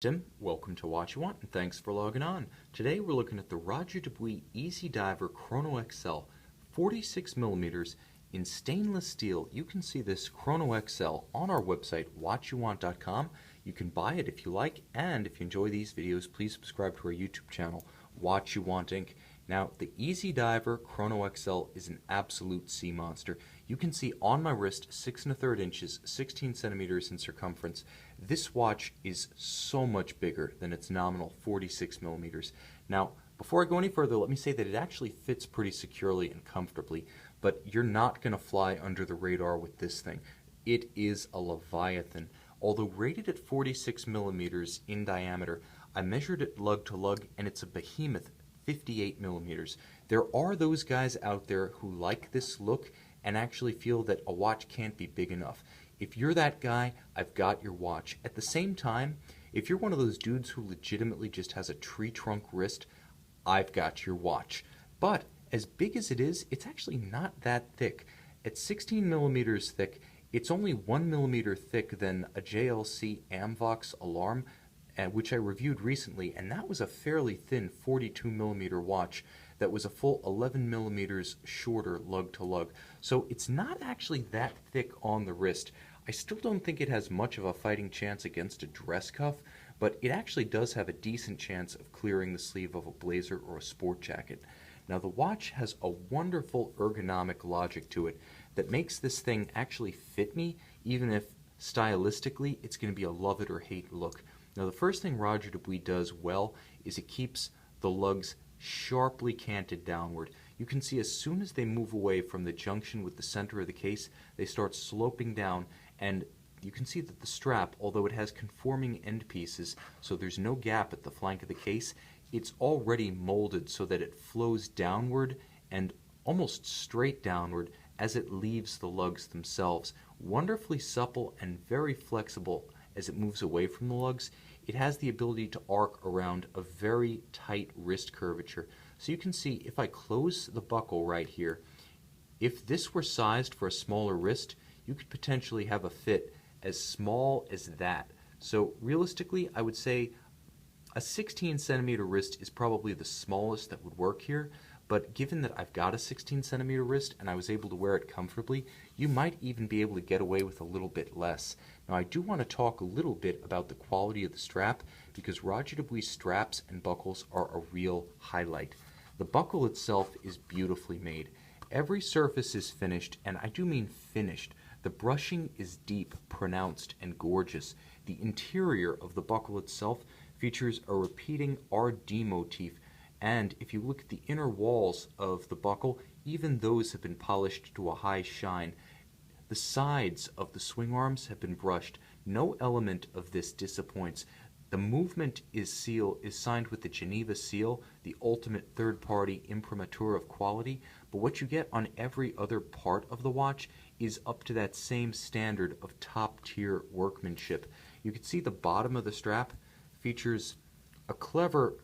Tim, welcome to Watch You Want, and thanks for logging on. Today we're looking at the Roger Dubuis Easy Diver Chronoexcel 46 millimeters in stainless steel. You can see this Chronoexcel on our website, watchyouwant.com. You can buy it if you like, and if you enjoy these videos, please subscribe to our YouTube channel, Watch You Want Inc. Now, the Easy Diver Chronoexcel is an absolute sea monster. You can see on my wrist 6 1/3 inches, 16 centimeters in circumference. This watch is so much bigger than its nominal 46 millimeters. Now, before I go any further, let me say that it actually fits pretty securely and comfortably, but you're not going to fly under the radar with this thing. It is a Leviathan. Although rated at 46 millimeters in diameter, I measured it lug to lug, and it's a behemoth 58 millimeters. There are those guys out there who like this look and actually feel that a watch can't be big enough. If you're that guy, I've got your watch. At the same time, if you're one of those dudes who legitimately just has a tree trunk wrist, I've got your watch. But as big as it is, it's actually not that thick. At 16 millimeters thick, it's only 1 millimeter thick than a JLC Amvox alarm, which I reviewed recently, and that was a fairly thin 42 millimeter watch that was a full 11 millimeters shorter lug to lug. So it's not actually that thick on the wrist. I still don't think it has much of a fighting chance against a dress cuff, but it actually does have a decent chance of clearing the sleeve of a blazer or a sport jacket. Now, the watch has a wonderful ergonomic logic to it that makes this thing actually fit me, even if stylistically it's going to be a love it or hate look. Now, the first thing Roger Dubuis does well is it keeps the lugs sharply canted downward. You can see as soon as they move away from the junction with the center of the case, they start sloping down, and you can see that the strap, although it has conforming end pieces, so there's no gap at the flank of the case, it's already molded so that it flows downward and almost straight downward as it leaves the lugs themselves. Wonderfully supple and very flexible as it moves away from the lugs. It has the ability to arc around a very tight wrist curvature. So you can see if I close the buckle right here, if this were sized for a smaller wrist, you could potentially have a fit as small as that. So realistically, I would say a 16 centimeter wrist is probably the smallest that would work here, but given that I've got a 16 centimeter wrist and I was able to wear it comfortably, you might even be able to get away with a little bit less. Now, I do want to talk a little bit about the quality of the strap, because Roger Dubuis straps and buckles are a real highlight. The buckle itself is beautifully made. Every surface is finished, and I do mean finished. The brushing is deep, pronounced, and gorgeous. The interior of the buckle itself features a repeating RD motif, and if you look at the inner walls of the buckle, even those have been polished to a high shine. The sides of the swing arms have been brushed. No element of this disappoints. The movement is signed with the Geneva seal, the ultimate third-party imprimatur of quality, but what you get on every other part of the watch is up to that same standard of top-tier workmanship. You can see the bottom of the strap features a clever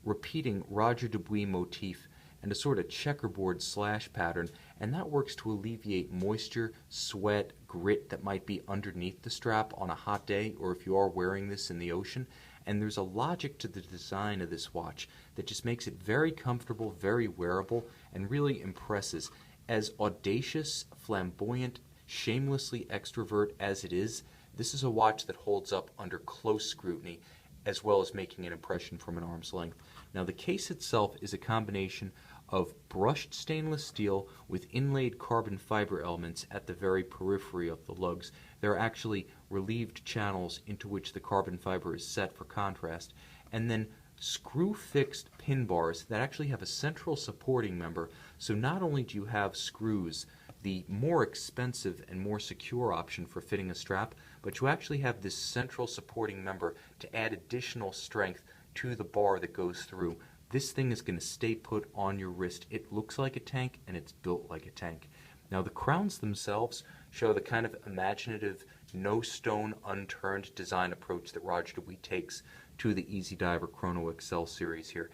repeating Roger Dubuis motif and a sort of checkerboard slash pattern, and that works to alleviate moisture, sweat, grit that might be underneath the strap on a hot day, or if you are wearing this in the ocean. And there's a logic to the design of this watch that just makes it very comfortable, very wearable, and really impresses. As audacious, flamboyant, shamelessly extrovert as it is, this is a watch that holds up under close scrutiny, as well as making an impression from an arm's length. Now, the case itself is a combination of brushed stainless steel with inlaid carbon fiber elements at the very periphery of the lugs. There are actually relieved channels into which the carbon fiber is set for contrast, and then screw-fixed pin bars that actually have a central supporting member. So not only do you have screws, the more expensive and more secure option for fitting a strap, but you actually have this central supporting member to add additional strength to the bar that goes through. This thing is going to stay put on your wrist. It looks like a tank, and it's built like a tank. Now, the crowns themselves show the kind of imaginative, no stone unturned design approach that Roger Dubuis takes to the Easy Diver Chronoexcel series here.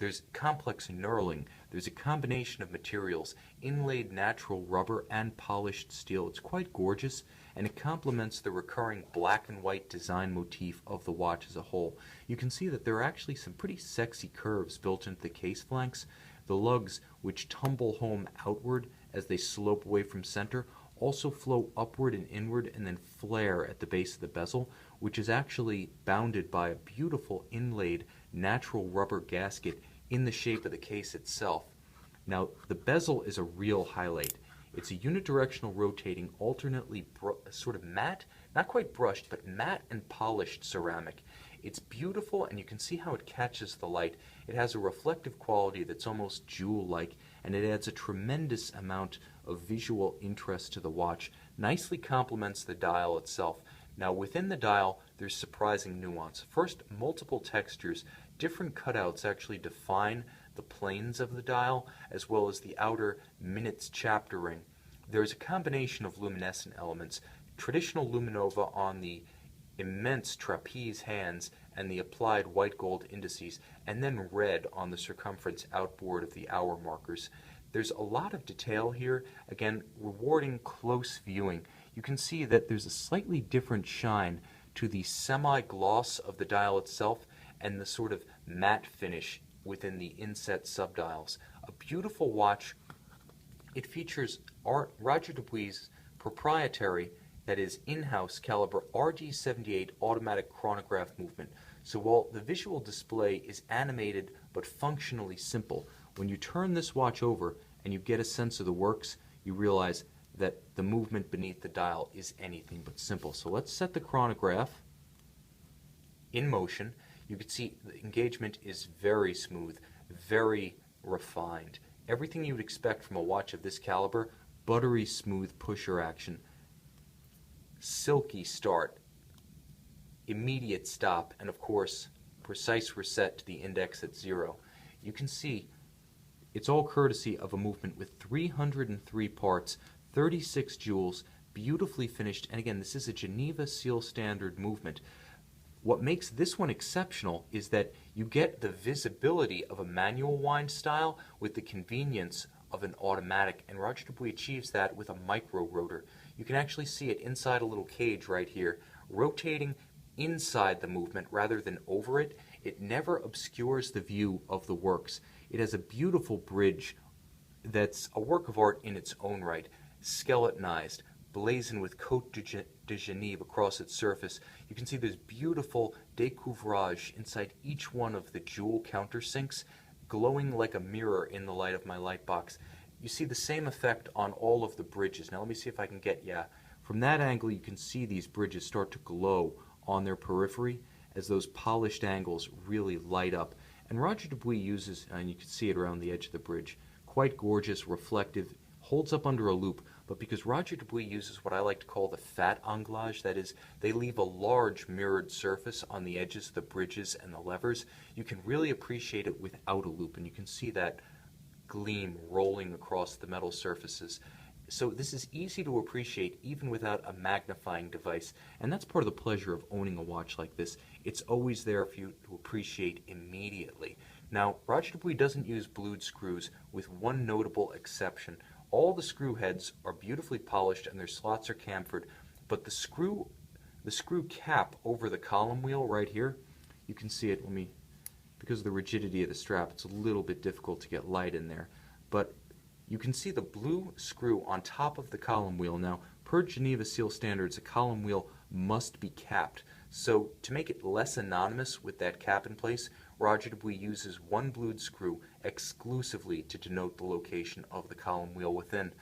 There's complex knurling. There's a combination of materials, inlaid natural rubber and polished steel. It's quite gorgeous, and it complements the recurring black and white design motif of the watch as a whole. You can see that there are actually some pretty sexy curves built into the case flanks. The lugs, which tumble home outward as they slope away from center, also flow upward and inward and then flare at the base of the bezel, which is actually bounded by a beautiful inlaid natural rubber gasket in the shape of the case itself. Now, the bezel is a real highlight. It's a unidirectional rotating, alternately sort of matte, not quite brushed, but matte and polished ceramic. It's beautiful, and you can see how it catches the light. It has a reflective quality that's almost jewel-like, and it adds a tremendous amount of visual interest to the watch. Nicely complements the dial itself. Now, within the dial, there's surprising nuance. First, multiple textures. Different cutouts actually define the planes of the dial, as well as the outer minutes chapter ring. There's a combination of luminescent elements, traditional luminova on the immense trapeze hands and the applied white gold indices, and then red on the circumference outboard of the hour markers. There's a lot of detail here, again, rewarding close viewing. You can see that there's a slightly different shine to the semi-gloss of the dial itself and the sort of matte finish within the inset subdials. A beautiful watch. It features Roger Dubuis' proprietary, that is in-house caliber RD78 automatic chronograph movement. So while the visual display is animated but functionally simple, when you turn this watch over and you get a sense of the works, you realize that the movement beneath the dial is anything but simple. So let's set the chronograph in motion. You can see the engagement is very smooth, very refined. Everything you would expect from a watch of this caliber: buttery smooth pusher action, silky start, immediate stop, and of course, precise reset to the index at 0. You can see it's all courtesy of a movement with 303 parts, 36 jewels, beautifully finished, and again, this is a Geneva seal standard movement. What makes this one exceptional is that you get the visibility of a manual wind style with the convenience of an automatic, and Roger Dubuis achieves that with a micro rotor. You can actually see it inside a little cage right here, rotating inside the movement rather than over it. It never obscures the view of the works. It has a beautiful bridge that's a work of art in its own right, skeletonized, blazoned with Côte de Geneva across its surface. You can see there's beautiful découvrage inside each one of the jewel countersinks, glowing like a mirror in the light of my light box. You see the same effect on all of the bridges. Now let me see if I can get, from that angle you can see these bridges start to glow on their periphery as those polished angles really light up. And Roger Dubuis uses, and you can see it around the edge of the bridge, quite gorgeous, reflective, holds up under a loop, but because Roger Dubuis uses what I like to call the fat anglage, that is, they leave a large mirrored surface on the edges of the bridges and the levers, you can really appreciate it without a loop, and you can see that gleam rolling across the metal surfaces. So this is easy to appreciate even without a magnifying device, and that's part of the pleasure of owning a watch like this. It's always there for you to appreciate immediately. Now, Roger Dubuis doesn't use blued screws, with one notable exception. All the screw heads are beautifully polished and their slots are chamfered, but the screw cap over the column wheel right here, you can see it, because of the rigidity of the strap, it's a little bit difficult to get light in there, but you can see the blue screw on top of the column wheel. Now, per Geneva seal standards, a column wheel must be capped. So to make it less anonymous with that cap in place, Roger Dubuis uses one blued screw exclusively to denote the location of the column wheel within.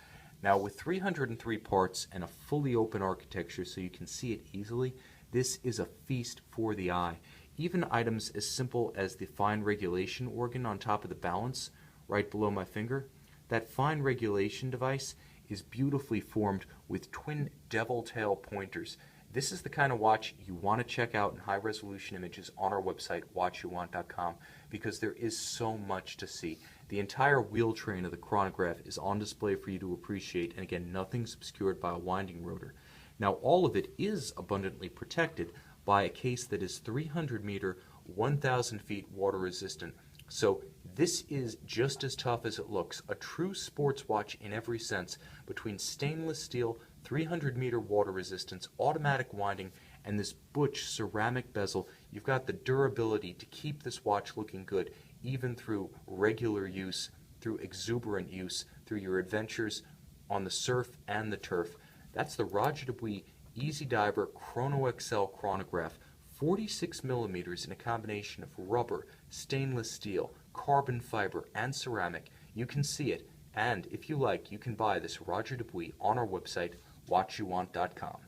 Now, with 303 parts and a fully open architecture so you can see it easily, this is a feast for the eye. Even items as simple as the fine regulation organ on top of the balance, right below my finger, that fine regulation device is beautifully formed with twin devil tail pointers. This is the kind of watch you want to check out in high-resolution images on our website, watchyouwant.com, because there is so much to see. The entire wheel train of the chronograph is on display for you to appreciate, and again, nothing's obscured by a winding rotor. Now, all of it is abundantly protected by a case that is 300 meter, 1,000 feet water resistant. So this is just as tough as it looks, a true sports watch in every sense, between stainless steel, 300-meter water resistance, automatic winding, and this butch ceramic bezel. You've got the durability to keep this watch looking good, even through regular use, through exuberant use, through your adventures on the surf and the turf. That's the Roger Dubuis Easy Diver Chronoexcel chronograph, 46 millimeters in a combination of rubber, stainless steel, carbon fiber, and ceramic. You can see it, and if you like, you can buy this Roger Dubuis on our website, watchyouwant.com.